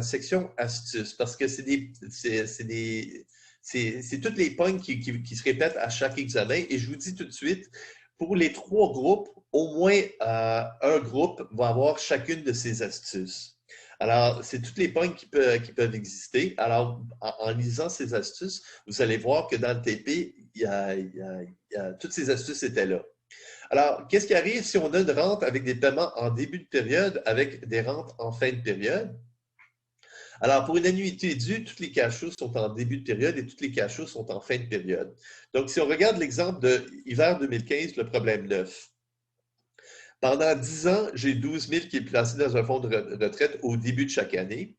section astuces parce que c'est toutes les points qui se répètent à chaque examen. Et je vous dis tout de suite, pour les 3 groupes, au moins un groupe va avoir chacune de ces astuces. Alors, c'est toutes les points qui peuvent exister. Alors, en lisant ces astuces, vous allez voir que dans le TP, toutes ces astuces étaient là. Alors, qu'est-ce qui arrive si on a une rente avec des paiements en début de période avec des rentes en fin de période? Alors, pour une annuité due, toutes les cash flows sont en début de période et toutes les cash flows sont en fin de période. Donc, si on regarde l'exemple de hiver 2015, le problème 9. Pendant 10 ans, j'ai 12 000 qui est placé dans un fonds de retraite au début de chaque année.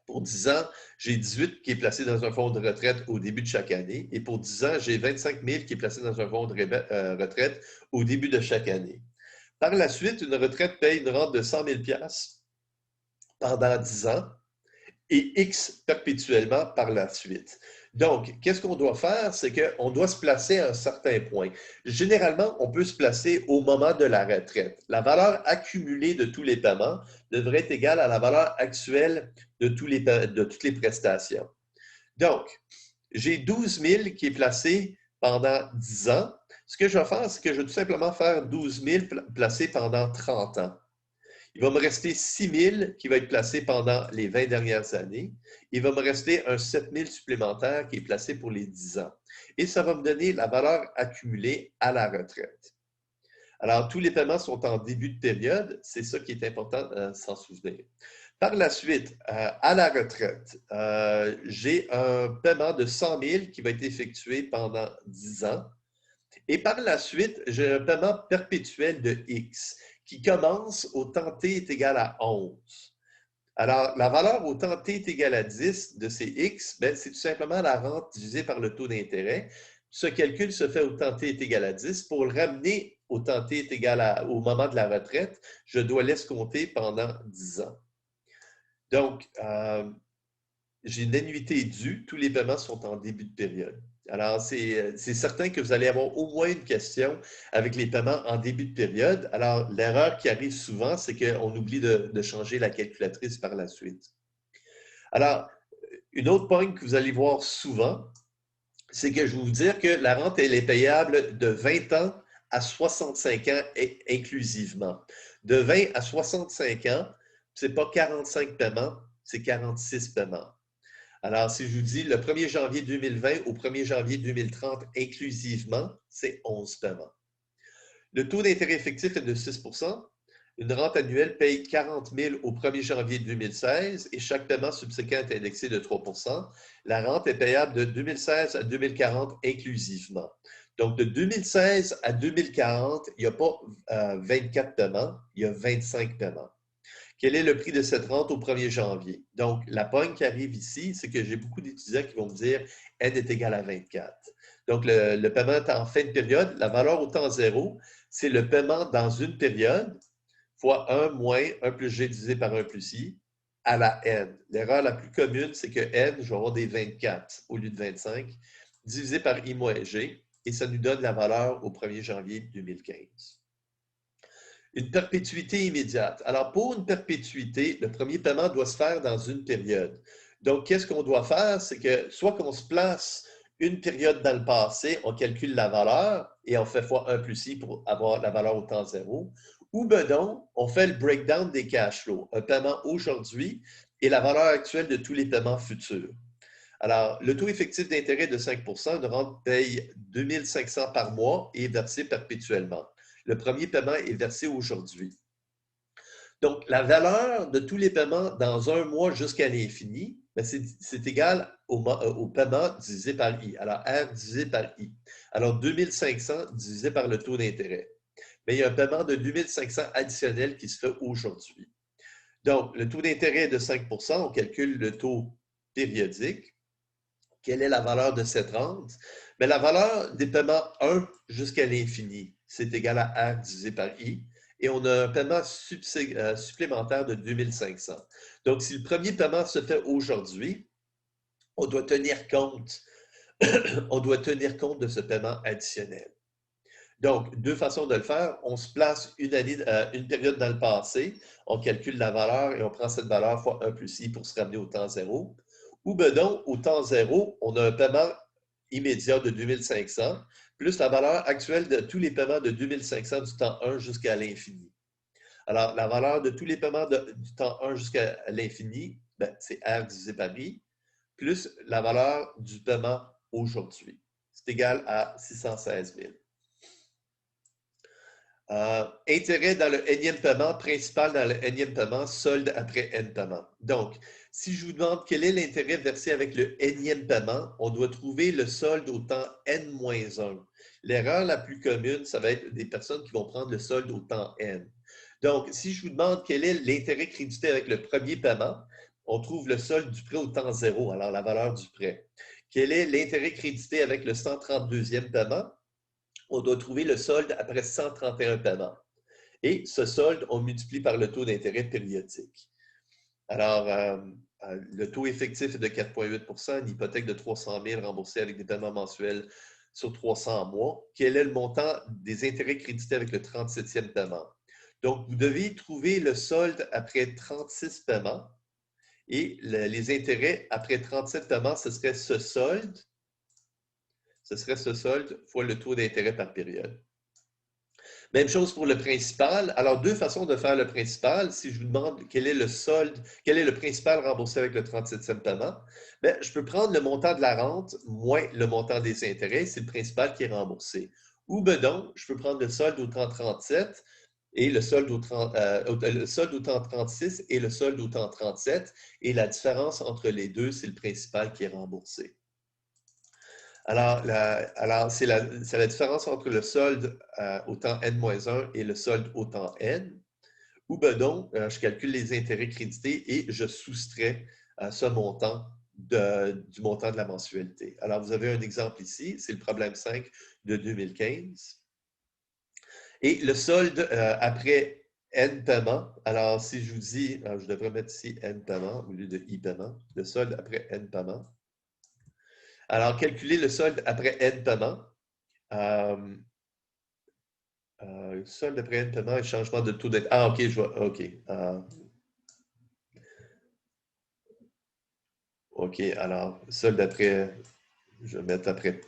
Pour 10 ans, j'ai 18 qui est placé dans un fonds de retraite au début de chaque année. Et pour 10 ans, j'ai 25 000 qui est placé dans un fonds de retraite au début de chaque année. Par la suite, une retraite paye une rente de 100 000 pendant 10 ans et X perpétuellement par la suite. Donc, qu'est-ce qu'on doit faire? C'est qu'on doit se placer à un certain point. Généralement, on peut se placer au moment de la retraite. La valeur accumulée de tous les paiements devrait être égale à la valeur actuelle de toutes les prestations. Donc, j'ai 12 000 qui est placé pendant 10 ans. Ce que je vais faire, c'est que je vais tout simplement faire 12 000 placés pendant 30 ans. Il va me rester 6 000 qui va être placé pendant les 20 dernières années. Il va me rester un 7 000 supplémentaire qui est placé pour les 10 ans. Et ça va me donner la valeur accumulée à la retraite. Alors, tous les paiements sont en début de période. C'est ça qui est important de s'en souvenir. Par la suite, à la retraite, j'ai un paiement de 100 000 qui va être effectué pendant 10 ans. Et par la suite, j'ai un paiement perpétuel de X qui commence au temps t est égal à 11. Alors, la valeur au temps t est égal à 10 de ces X, c'est tout simplement la rente divisée par le taux d'intérêt. Ce calcul se fait au temps t est égal à 10. Pour le ramener au temps t est égal au moment de la retraite, je dois l'escompter pendant 10 ans. Donc, j'ai une annuité due, tous les paiements sont en début de période. Alors, c'est certain que vous allez avoir au moins une question avec les paiements en début de période. Alors, l'erreur qui arrive souvent, c'est qu'on oublie de changer la calculatrice par la suite. Alors, une autre pointe que vous allez voir souvent, c'est que je vais vous dire que la rente, elle est payable de 20 ans à 65 ans inclusivement. De 20 à 65 ans, ce n'est pas 45 paiements, c'est 46 paiements. Alors, si je vous dis le 1er janvier 2020 au 1er janvier 2030 inclusivement, c'est 11 paiements. Le taux d'intérêt effectif est de 6 %. Une rente annuelle paye 40 000 au 1er janvier 2016 et chaque paiement subséquent est indexé de 3 %. La rente est payable de 2016 à 2040 inclusivement. Donc, de 2016 à 2040, il n'y a pas 24 paiements, il y a 25 paiements. Quel est le prix de cette rente au 1er janvier? Donc, la pogne qui arrive ici, c'est que j'ai beaucoup d'étudiants qui vont me dire N est égal à 24. Donc, le paiement est en fin de période. La valeur au temps zéro, c'est le paiement dans une période fois 1 moins 1 plus G divisé par 1 plus I à la N. L'erreur la plus commune, c'est que N, je vais avoir des 24 au lieu de 25, divisé par I moins G, et ça nous donne la valeur au 1er janvier 2015. Une perpétuité immédiate. Alors, pour une perpétuité, le premier paiement doit se faire dans une période. Donc, qu'est-ce qu'on doit faire? C'est que soit qu'on se place une période dans le passé, on calcule la valeur et on fait fois 1 plus I pour avoir la valeur au temps zéro. Ou ben donc, on fait le breakdown des cash flows, un paiement aujourd'hui et la valeur actuelle de tous les paiements futurs. Alors, le taux effectif d'intérêt de 5 %, une rente paye 2 500 par mois et est versée perpétuellement. Le premier paiement est versé aujourd'hui. Donc, la valeur de tous les paiements dans un mois jusqu'à l'infini, c'est égal au paiement divisé par I. Alors, R divisé par I. Alors, 2500 divisé par le taux d'intérêt. Mais il y a un paiement de 2500 additionnel qui se fait aujourd'hui. Donc, le taux d'intérêt est de 5 %, on calcule le taux périodique. Quelle est la valeur de cette rente? Mais la valeur des paiements 1 jusqu'à l'infini, c'est égal à R divisé par I. Et on a un paiement supplémentaire de 2500. Donc, si le premier paiement se fait aujourd'hui, on doit tenir compte de ce paiement additionnel. Donc, deux façons de le faire. On se place une période dans le passé, on calcule la valeur et on prend cette valeur fois 1 plus i pour se ramener au temps zéro. Ou ben non, au temps zéro, on a un paiement immédiat de 2500 plus la valeur actuelle de tous les paiements de 2500 du temps 1 jusqu'à l'infini. Alors, la valeur de tous les paiements du temps 1 jusqu'à l'infini, ben, c'est R divisé par I, plus la valeur du paiement aujourd'hui. C'est égal à 616 000. Intérêt dans le énième paiement, principal dans le énième paiement, solde après N paiement. Donc, si je vous demande quel est l'intérêt versé avec le énième paiement, on doit trouver le solde au temps N-1. L'erreur la plus commune, ça va être des personnes qui vont prendre le solde au temps N. Donc, si je vous demande quel est l'intérêt crédité avec le premier paiement, on trouve le solde du prêt au temps 0, alors la valeur du prêt. Quel est l'intérêt crédité avec le 132e paiement? On doit trouver le solde après 131 paiements. Et ce solde, on multiplie par le taux d'intérêt périodique. Alors, le taux effectif est de 4,8 %, une hypothèque de 300 000 remboursée avec des paiements mensuels sur 300 mois. Quel est le montant des intérêts crédités avec le 37e paiement? Donc, vous devez trouver le solde après 36 paiements et les intérêts après 37 paiements, ce serait ce solde fois le taux d'intérêt par période. Même chose pour le principal. Alors, deux façons de faire le principal. Si je vous demande quel est le solde, quel est le principal remboursé avec le 37e paiement, bien, je peux prendre le montant de la rente moins le montant des intérêts. C'est le principal qui est remboursé. Ou ben donc, je peux prendre le solde au temps 37 et le solde au temps 36 et le solde au temps 37. Et la différence entre les deux, c'est le principal qui est remboursé. Alors c'est la différence entre le solde au temps N-1 et le solde au temps N. Ou ben donc, je calcule les intérêts crédités et je soustrais ce montant du montant de la mensualité. Alors, vous avez un exemple ici, c'est le problème 5 de 2015. Et le solde après N paiement, alors si je vous dis, je devrais mettre ici N paiement au lieu de I paiement, le solde après N paiement. Alors, calculer le solde après N paiement. Solde après N paiement et changement de taux d'intérêt. Ah, OK, je vois. OK. OK, alors, solde après. Je vais mettre après.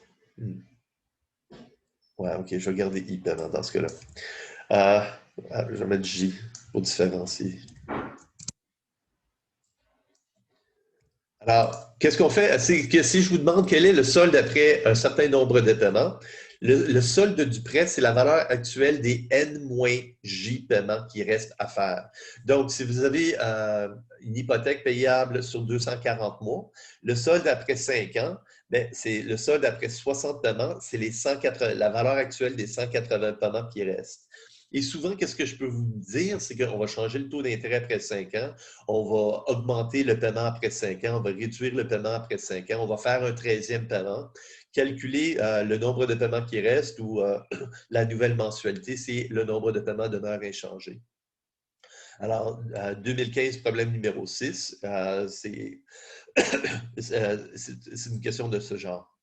Ouais, OK, je vais garder I paiement dans ce cas-là. Je vais mettre J pour différencier. Alors, qu'est-ce qu'on fait? C'est que si je vous demande quel est le solde après un certain nombre de paiements, le solde du prêt, c'est la valeur actuelle des N-J paiements qui restent à faire. Donc, si vous avez une hypothèque payable sur 240 mois, le solde après 5 ans, c'est le solde après 60 paiements, c'est la valeur actuelle des 180 paiements qui restent. Et souvent, qu'est-ce que je peux vous dire? C'est qu'on va changer le taux d'intérêt après 5 ans, on va augmenter le paiement après 5 ans, on va réduire le paiement après 5 ans, on va faire un 13e paiement, calculer le nombre de paiements qui restent ou la nouvelle mensualité, c'est le nombre de paiements demeure inchangé. Alors, 2015, problème numéro 6, c'est une question de ce genre.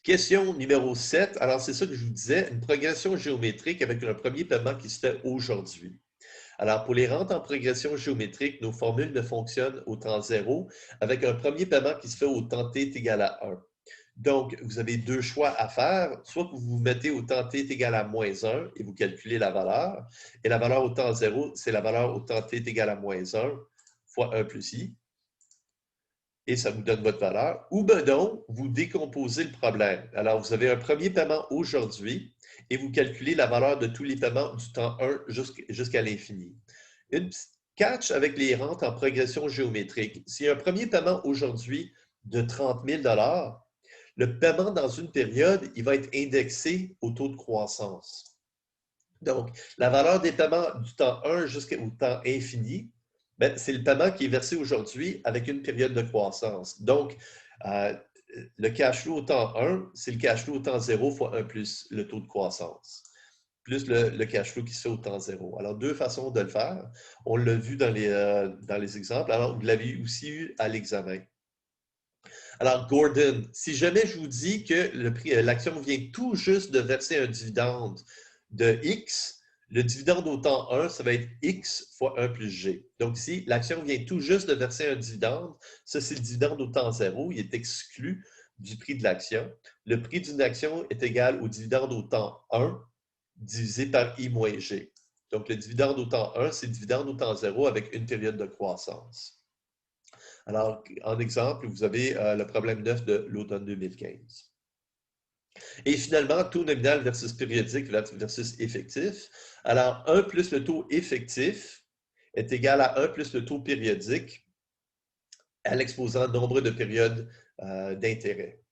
Question numéro 7, alors c'est ça que je vous disais, une progression géométrique avec un premier paiement qui se fait aujourd'hui. Alors, pour les rentes en progression géométrique, nos formules ne fonctionnent au temps 0 avec un premier paiement qui se fait au temps t est égal à 1. Donc, vous avez deux choix à faire. Soit que vous vous mettez au temps t est égal à moins 1 et vous calculez la valeur. Et la valeur au temps 0, c'est la valeur au temps t est égal à moins 1 fois 1 plus i. Et ça vous donne votre valeur. Ou ben non, vous décomposez le problème. Alors, vous avez un premier paiement aujourd'hui et vous calculez la valeur de tous les paiements du temps 1 jusqu'à l'infini. Une petite catch avec les rentes en progression géométrique. S'il y a un premier paiement aujourd'hui de 30 000 le paiement dans une période, il va être indexé au taux de croissance. Donc, la valeur des paiements du temps 1 jusqu'au temps infini, c'est le paiement qui est versé aujourd'hui avec une période de croissance. Donc, le cash flow au temps 1, c'est le cash flow au temps 0 fois 1 plus le taux de croissance, plus le cash flow qui se fait au temps 0. Alors, deux façons de le faire. On l'a vu dans les exemples. Alors, vous l'avez aussi eu à l'examen. Alors, Gordon, si jamais je vous dis que l'action vient tout juste de verser un dividende de X, le dividende au temps 1, ça va être X fois 1 plus G. Donc ici, l'action vient tout juste de verser un dividende. Ça, c'est le dividende au temps 0. Il est exclu du prix de l'action. Le prix d'une action est égal au dividende au temps 1 divisé par I moins G. Donc, le dividende au temps 1, c'est le dividende au temps 0 avec une période de croissance. Alors, en exemple, vous avez le problème 9 de l'automne 2015. Et finalement, taux nominal versus périodique versus effectif. Alors, 1 plus le taux effectif est égal à 1 plus le taux périodique à l'exposant nombre de périodes d'intérêt.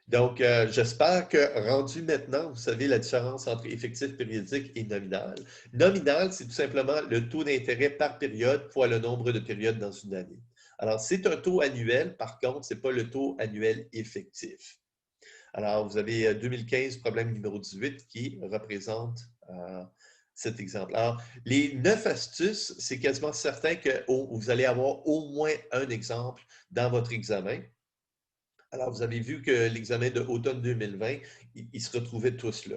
Donc, j'espère que rendu maintenant, vous savez la différence entre effectif périodique et nominal. Nominal, c'est tout simplement le taux d'intérêt par période fois le nombre de périodes dans une année. Alors, c'est un taux annuel, par contre, ce n'est pas le taux annuel effectif. Alors, vous avez 2015, problème numéro 18, qui représente cet exemple. Alors, les 9 astuces, c'est quasiment certain que vous allez avoir au moins un exemple dans votre examen. Alors, vous avez vu que l'examen de automne 2020, ils se retrouvaient tous là.